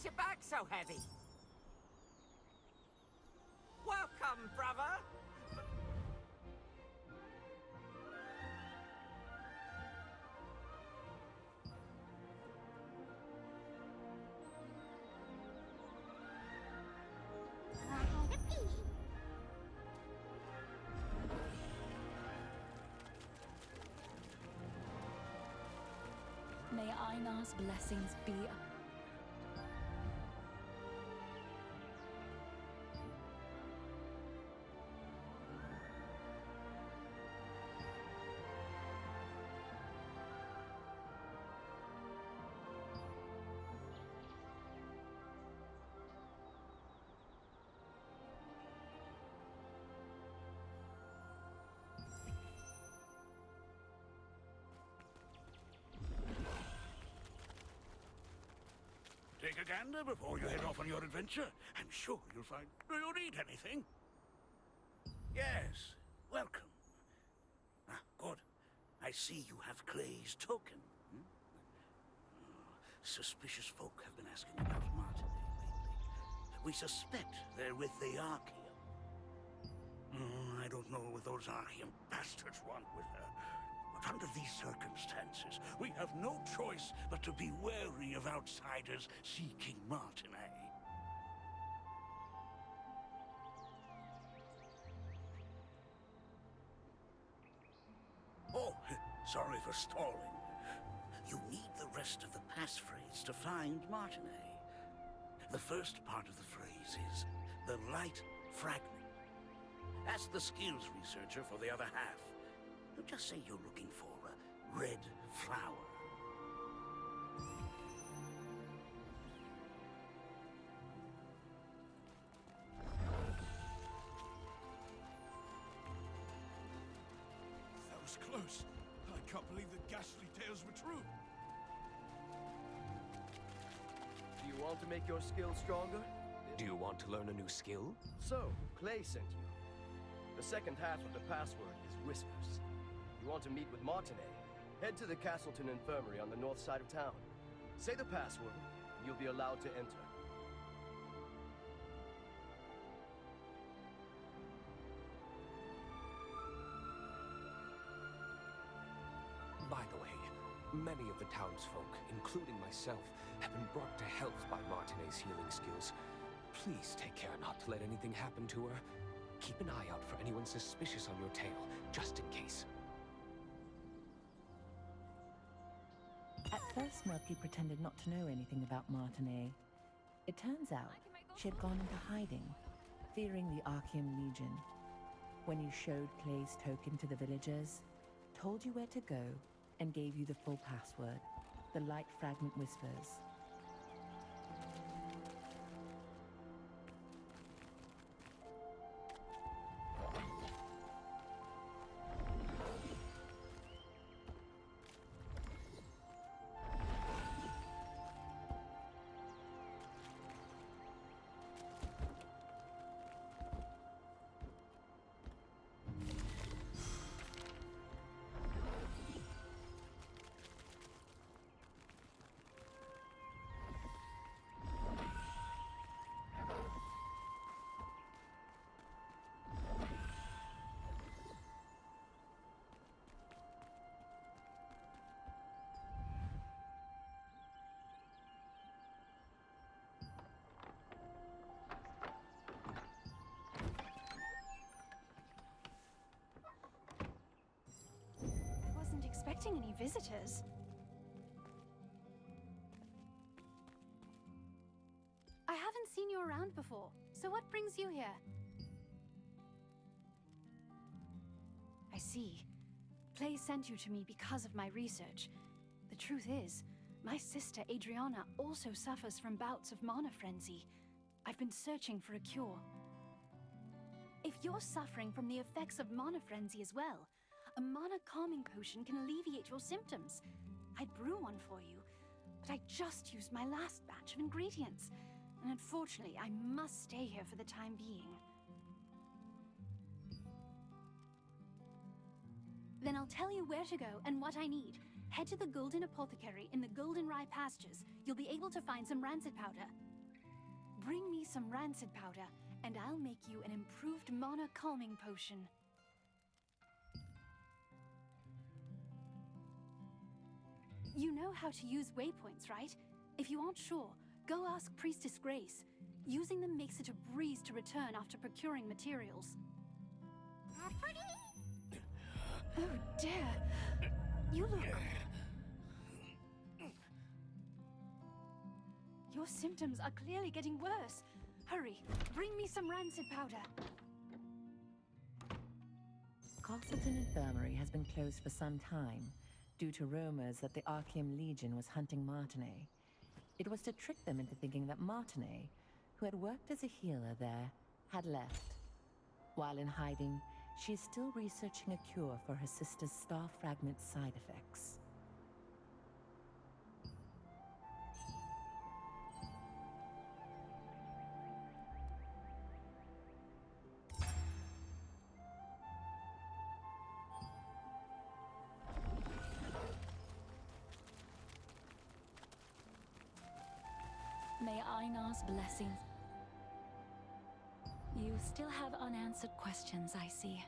makes your back so heavy? Welcome, brother! May Einar's blessings be Take a gander before you head off on your adventure. I'm sure you'll find... Do you need anything? Yes, welcome. Ah, good. I see you have Clay's token. Suspicious folk have been asking about Martinae lately. We suspect they're with the Archaeum. I don't know what those Archaeum bastards want with her. But under these circumstances, we have no choice but to be wary of outsiders seeking Martinae. Oh, sorry for stalling. You need the rest of the passphrase to find Martinae. The first part of the phrase is the light fragment. Ask the skills researcher for the other half. Just say you're looking for a red flower. That was close. I can't believe the ghastly tales were true. Do you want to make your skills stronger? Do you want to learn a new skill? So, Clay sent you. The second half of the password is Whispers. You want to meet with Martinae? Head to the Castleton Infirmary on the north side of town. Say the password, and you'll be allowed to enter. By the way, many of the townsfolk, including myself, have been brought to health by Martinae's healing skills. Please take care not to let anything happen to her. Keep an eye out for anyone suspicious on your tail, just in case. At first, Murky pretended not to know anything about Martinae. It turns out she had gone into hiding, fearing the Archaeum Legion. When you showed Clay's token to the villagers, told you where to go, and gave you the full password, the Light Fragment Whispers. Wasn't expecting any visitors. I haven't seen you around before, so what brings you here? I see. Clay sent you to me because of my research. The truth is, my sister Adriana also suffers from bouts of mana frenzy. I've been searching for a cure. If you're suffering from the effects of mana frenzy as well, a mana calming potion can alleviate your symptoms. I'd brew one for you, but I just used my last batch of ingredients. And unfortunately, I must stay here for the time being. Then I'll tell you where to go and what I need. Head to the Golden Apothecary in the Golden Rye pastures. You'll be able to find some rancid powder. Bring me some rancid powder, and I'll make you an improved mana calming potion. You know how to use waypoints, right? If you aren't sure, go ask Priestess Grace. Using them makes it a breeze to return after procuring materials. Oh dear. You look... Your symptoms are clearly getting worse. Hurry, bring me some rancid powder. Castleton Infirmary has been closed for some time, due to rumors that the Archeum Legion was hunting Martinet. It was to trick them into thinking that Martinet, who had worked as a healer there, had left. While in hiding, she is still researching a cure for her sister's star fragment side effects. May Einar's blessings... You still have unanswered questions, I see.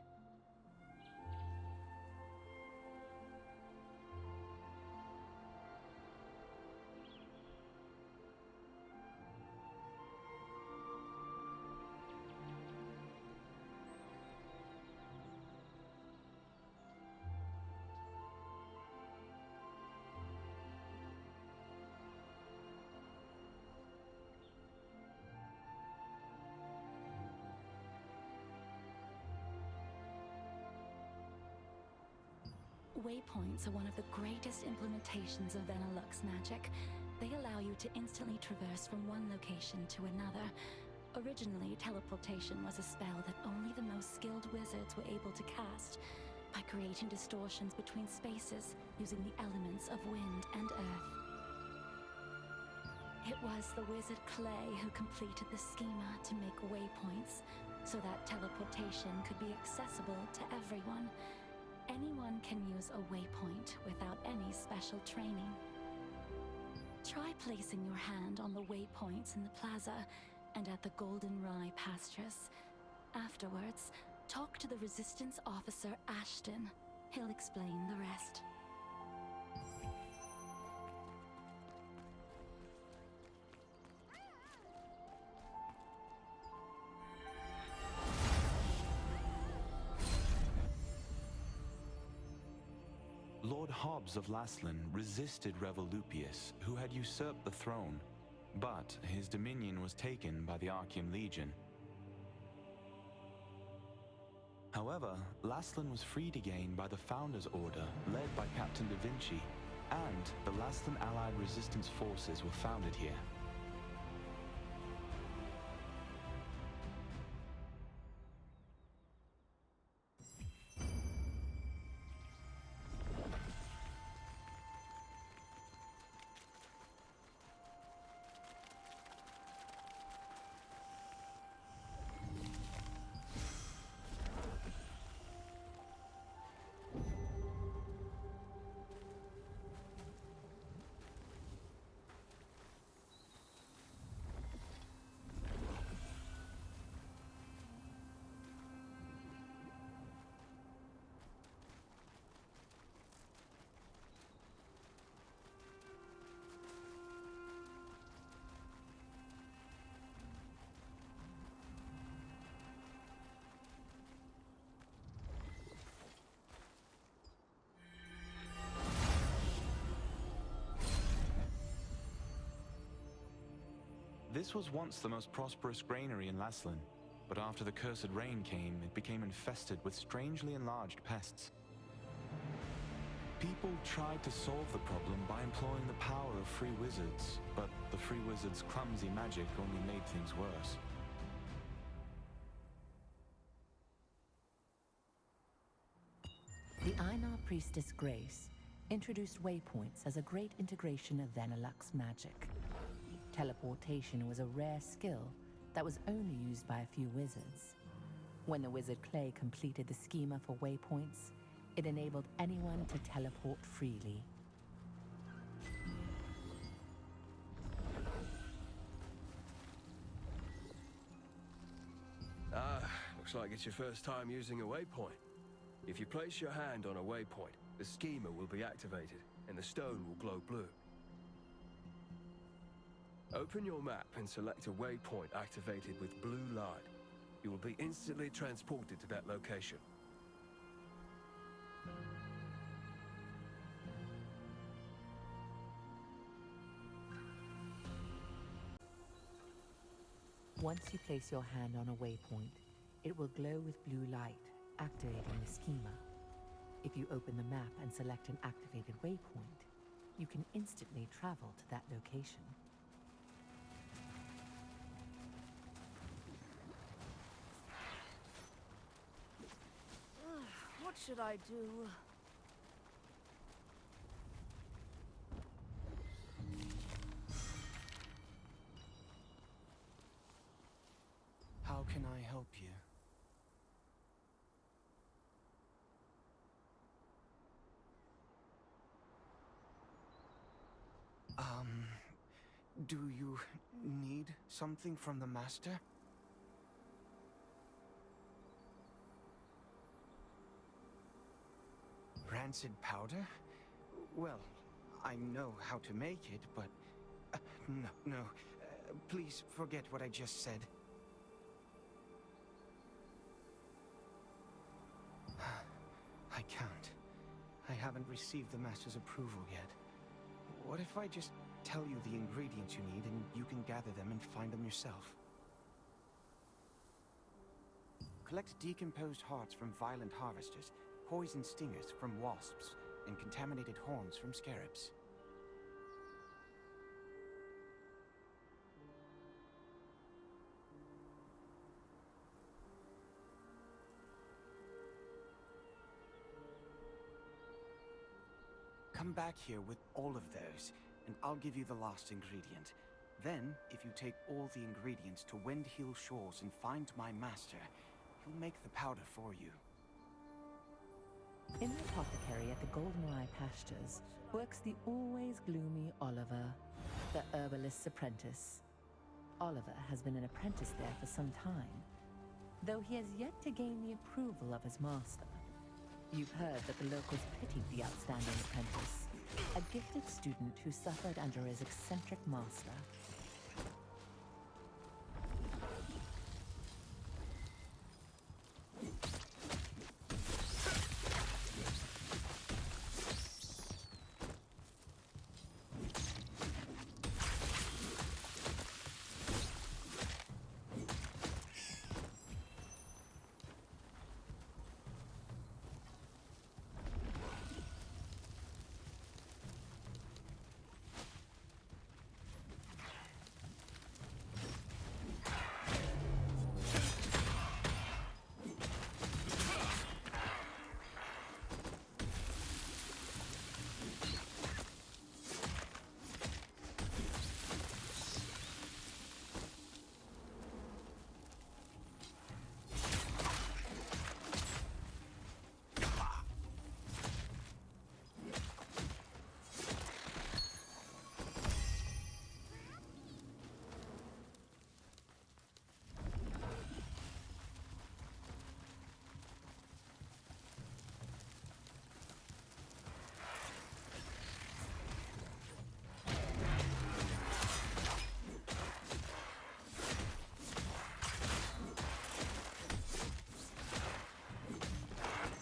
Waypoints are one of the greatest implementations of Venilux magic. They allow you to instantly traverse from one location to another. Originally, teleportation was a spell that only the most skilled wizards were able to cast, by creating distortions between spaces using the elements of wind and earth. It was the wizard Clay who completed the schema to make waypoints, so that teleportation could be accessible to everyone. Anyone can use a waypoint without any special training. Try placing your hand on the waypoints in the plaza and at the Golden Rye pastures. Afterwards, talk to the Resistance officer Ashton. He'll explain the rest. Lord Hobbs of Laslan resisted Revolupius, who had usurped the throne, but his dominion was taken by the Archeum Legion. However, Laslan was freed again by the Founders Order, led by Captain Da Vinci, and the Laslan Allied Resistance forces were founded here. This was once the most prosperous granary in Laslan, but after the cursed rain came, it became infested with strangely enlarged pests. People tried to solve the problem by employing the power of free wizards, but the free wizards' clumsy magic only made things worse. The Einar priestess Grace introduced waypoints as a great integration of Venilux magic. Teleportation was a rare skill that was only used by a few wizards. When the wizard Clay completed the schema for waypoints, it enabled anyone to teleport freely. Looks like it's your first time using a waypoint. If you place your hand on a waypoint, the schema will be activated, and the stone will glow blue. Open your map and select a waypoint activated with blue light. You will be instantly transported to that location. Once you place your hand on a waypoint, it will glow with blue light, activating the schema. If you open the map and select an activated waypoint, you can instantly travel to that location. What should I do? How can I help you? Do you need something from the Master? Rancid powder? Well, I know how to make it, but... no. Please forget what I just said. I can't. I haven't received the Master's approval yet. What if I just tell you the ingredients you need and you can gather them and find them yourself? Collect decomposed hearts from violent harvesters, poison stingers from wasps, and contaminated horns from scarabs. Come back here with all of those, and I'll give you the last ingredient. Then, if you take all the ingredients to Windhill Shores and find my master, he'll make the powder for you. In the apothecary at the Goldenrye Pastures works the always gloomy Oliver, the herbalist's apprentice. Oliver has been an apprentice there for some time, though he has yet to gain the approval of his master. You've heard that the locals pitied the outstanding apprentice, a gifted student who suffered under his eccentric master.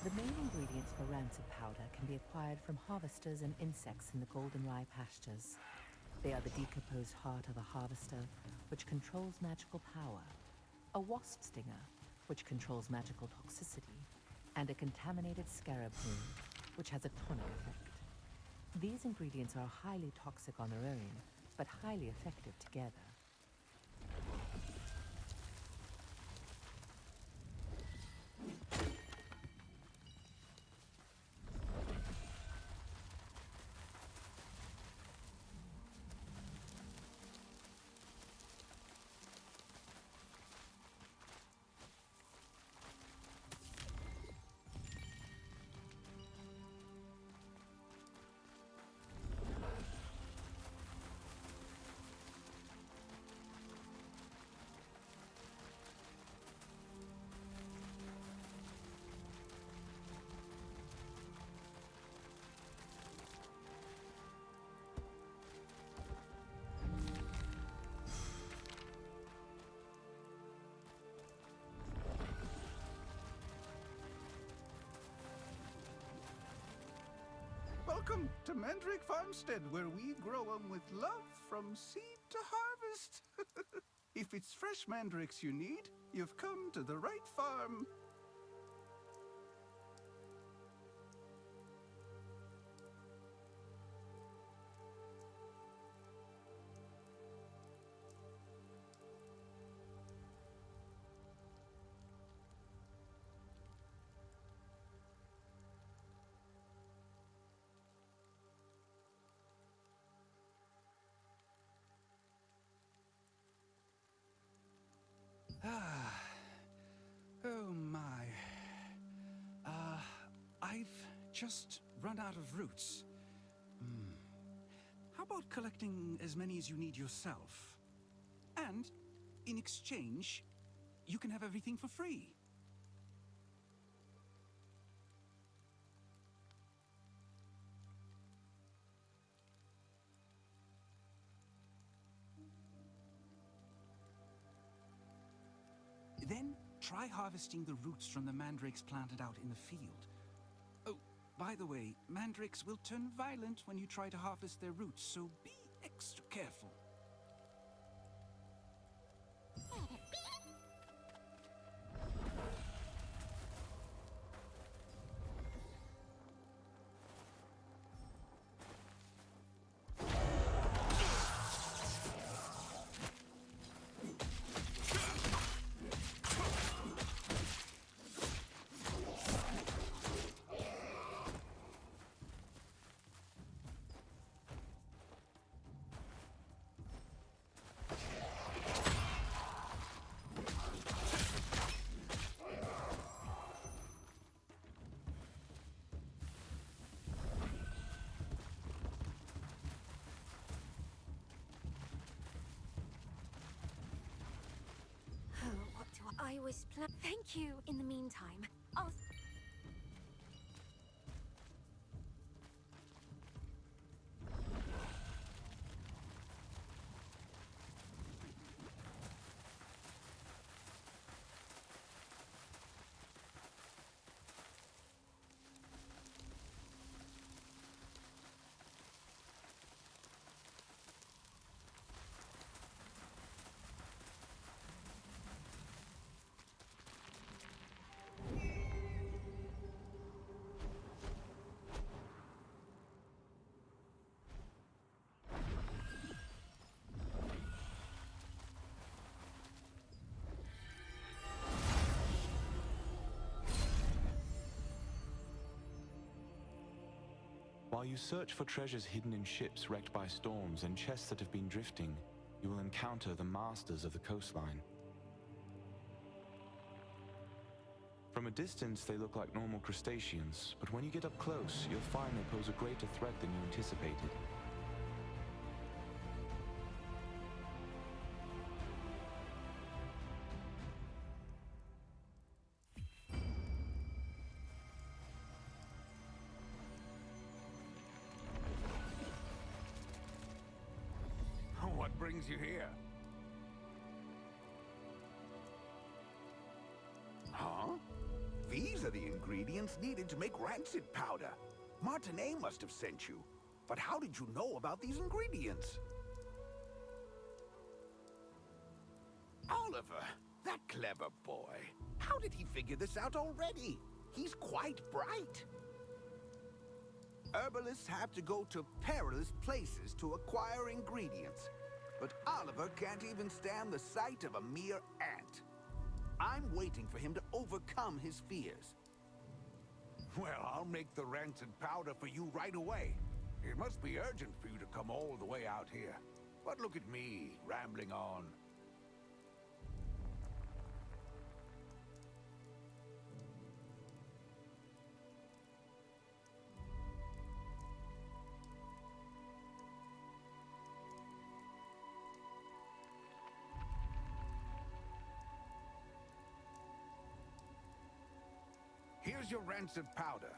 The main ingredients for rancid powder can be acquired from harvesters and insects in the Goldenrye Pastures. They are the decomposed heart of a harvester, which controls magical power, a wasp stinger, which controls magical toxicity, and a contaminated scarab wound, which has a tonic effect. These ingredients are highly toxic on their own, but highly effective together. Welcome to Mandrake Farmstead, where we grow 'em with love from seed to harvest. If it's fresh mandrakes you need, you've come to the right farm. Oh my. I've just run out of roots. How about collecting as many as you need yourself? And, in exchange, you can have everything for free. Then, try harvesting the roots from the mandrakes planted out in the field. Oh, by the way, mandrakes will turn violent when you try to harvest their roots, so be extra careful. I was Thank you. In the meantime, I'll... While you search for treasures hidden in ships wrecked by storms and chests that have been drifting, you will encounter the masters of the coastline. From a distance, they look like normal crustaceans, but when you get up close, you'll find they pose a greater threat than you anticipated. What brings you here? Huh? These are the ingredients needed to make rancid powder. Martinet must have sent you. But how did you know about these ingredients? Oliver, that clever boy. How did he figure this out already? He's quite bright. Herbalists have to go to perilous places to acquire ingredients. But Oliver can't even stand the sight of a mere ant. I'm waiting for him to overcome his fears. Well, I'll make the rancid powder for you right away. It must be urgent for you to come all the way out here. But look at me, rambling on. Here's your rancid powder.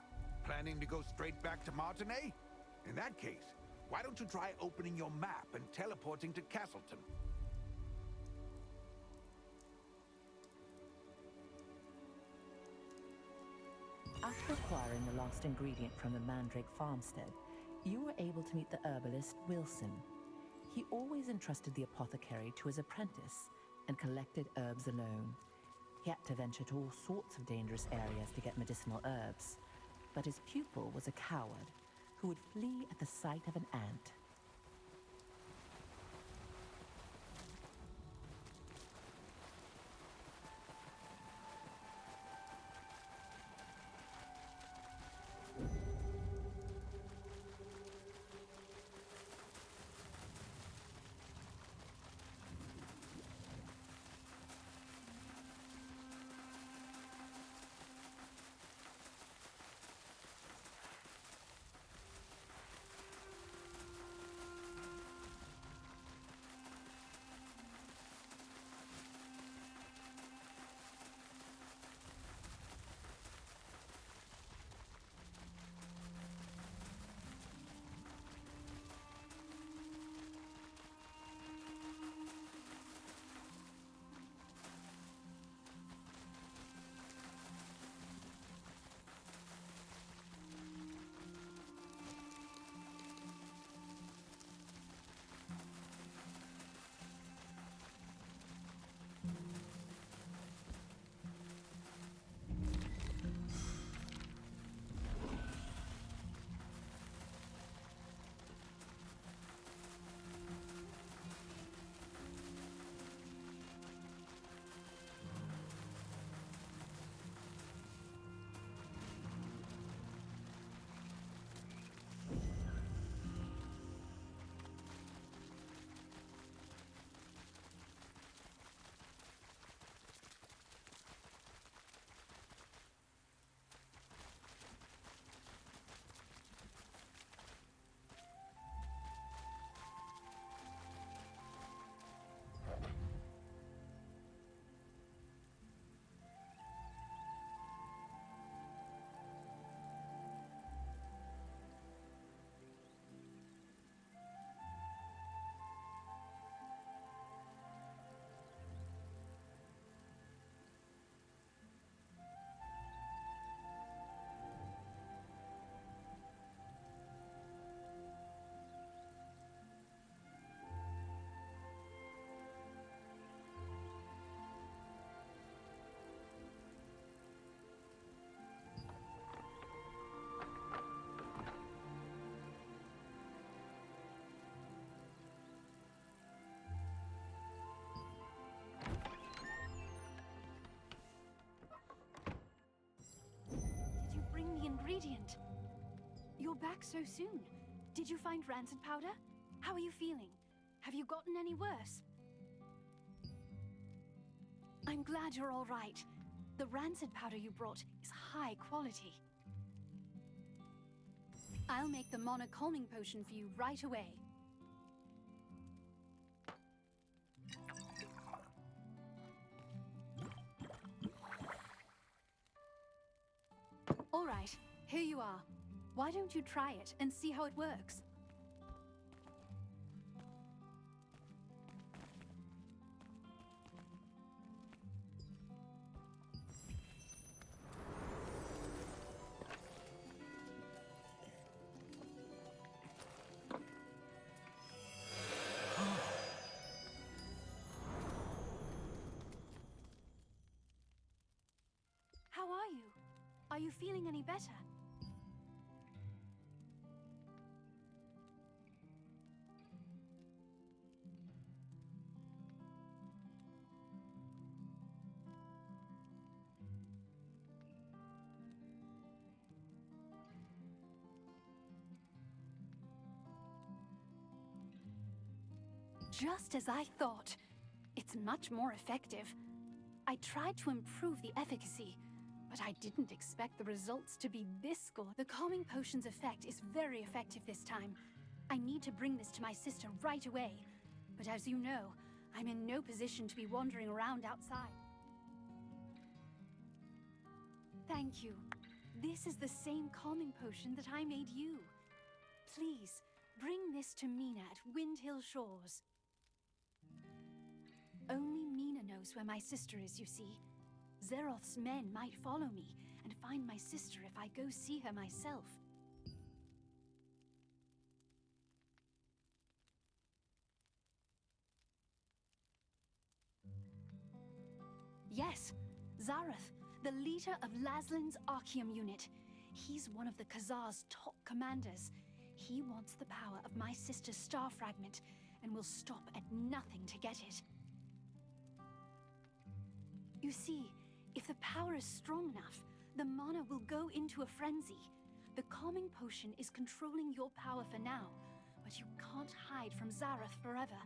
Planning to go straight back to Martinet? In that case, why don't you try opening your map and teleporting to Castleton? After acquiring the last ingredient from the Mandrake farmstead, You were able to meet the herbalist Wilson. He always entrusted the apothecary to his apprentice and collected herbs alone. He had to venture to all sorts of dangerous areas to get medicinal herbs. But his pupil was a coward who would flee at the sight of an ant. Ingredient. You're back so soon. Did you find rancid powder? How are you feeling? Have you gotten any worse? I'm glad you're all right. The rancid powder you brought is high quality. I'll make the Mana calming potion for you right away. All right, here you are. Why don't you try it and see how it works? How are you? Are you feeling any better? Just as I thought. It's much more effective. I tried to improve the efficacy, but I didn't expect the results to be this good. The calming potion's effect is very effective this time. I need to bring this to my sister right away. But as you know, I'm in no position to be wandering around outside. Thank you. This is the same calming potion that I made you. Please, bring this to Mina at Windhill Shores. Only Mina knows where my sister is, you see. Zeroth's men might follow me, and find my sister if I go see her myself. Yes, Zareth, the leader of Laslin's Archeum unit. He's one of the Khazar's top commanders. He wants the power of my sister's star fragment, and will stop at nothing to get it. You see, if the power is strong enough, the mana will go into a frenzy. The calming potion is controlling your power for now, but you can't hide from Zareth forever.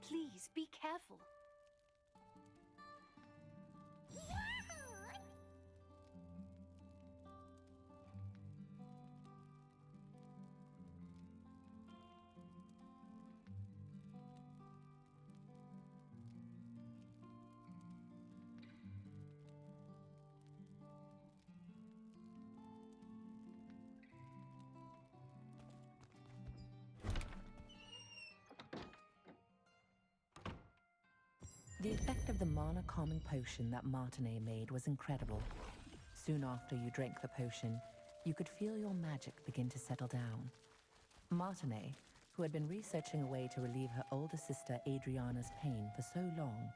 Please, be careful. The effect of the mana calming potion that Martinet made was incredible. Soon after you drank the potion, you could feel your magic begin to settle down. Martinet, who had been researching a way to relieve her older sister Adriana's pain for so long,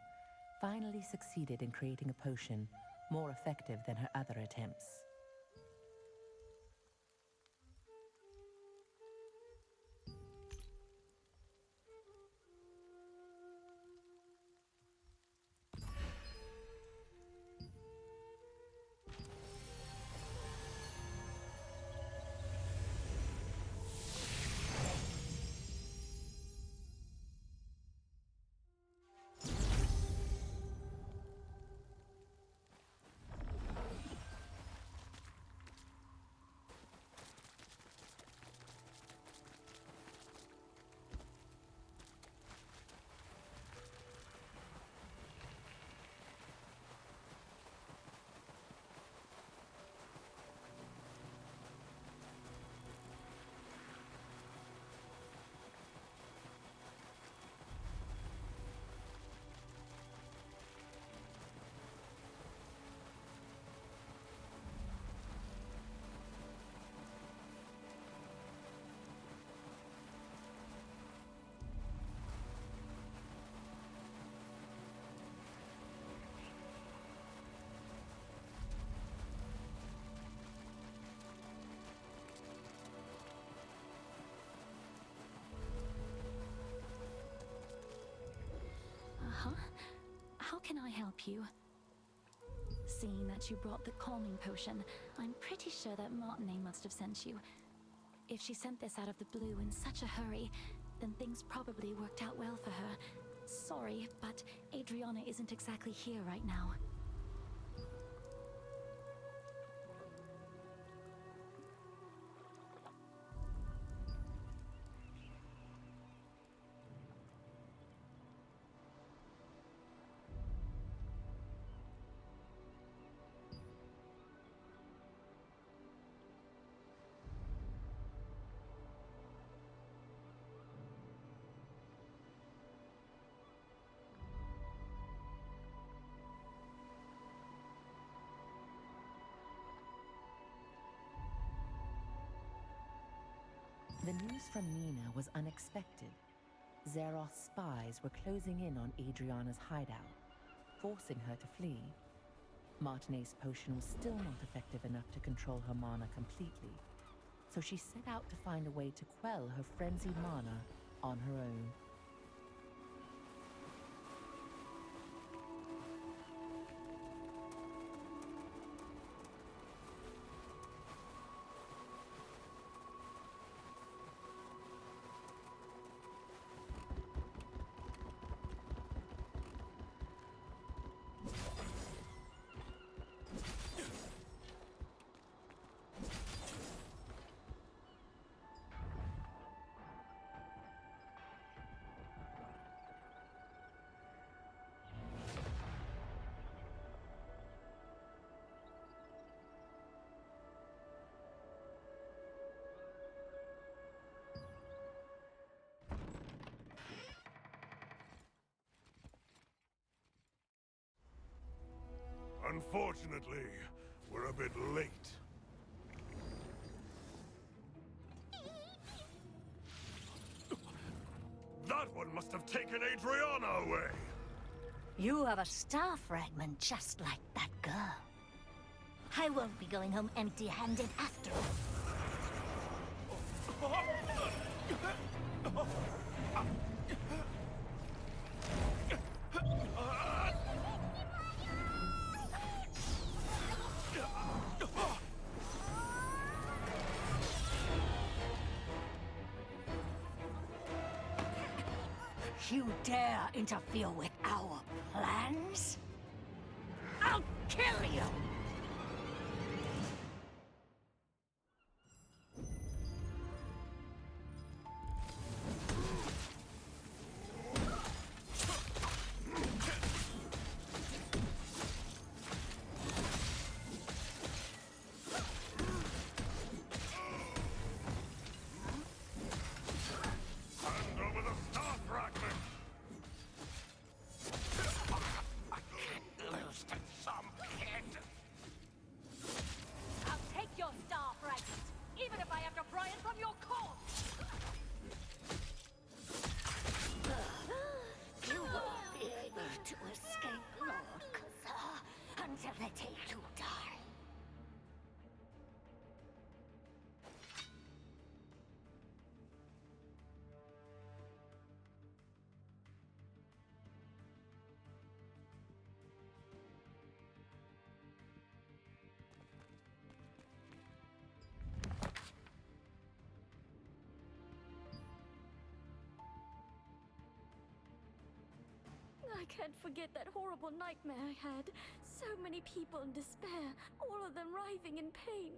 finally succeeded in creating a potion more effective than her other attempts. How can I help you? Seeing that you brought the calming potion, I'm pretty sure that Martinet must have sent you. If she sent this out of the blue in such a hurry, then things probably worked out well for her. Sorry, but Adriana isn't exactly here right now. The news from Nina was unexpected. Zeroth's spies were closing in on Adriana's hideout, forcing her to flee. Martinet's potion was still not effective enough to control her mana completely, so she set out to find a way to quell her frenzied mana on her own. Unfortunately, we're a bit late. That one must have taken Adriana away! You have a star fragment just like that girl. I won't be going home empty-handed after all. You dare interfere with our plans? I'll kill you! I can't forget that horrible nightmare I had. So many people in despair, all of them writhing in pain.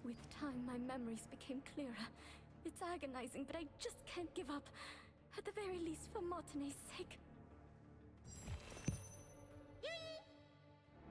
With time, my memories became clearer. It's agonizing, but I just can't give up. At the very least, for Martine's sake.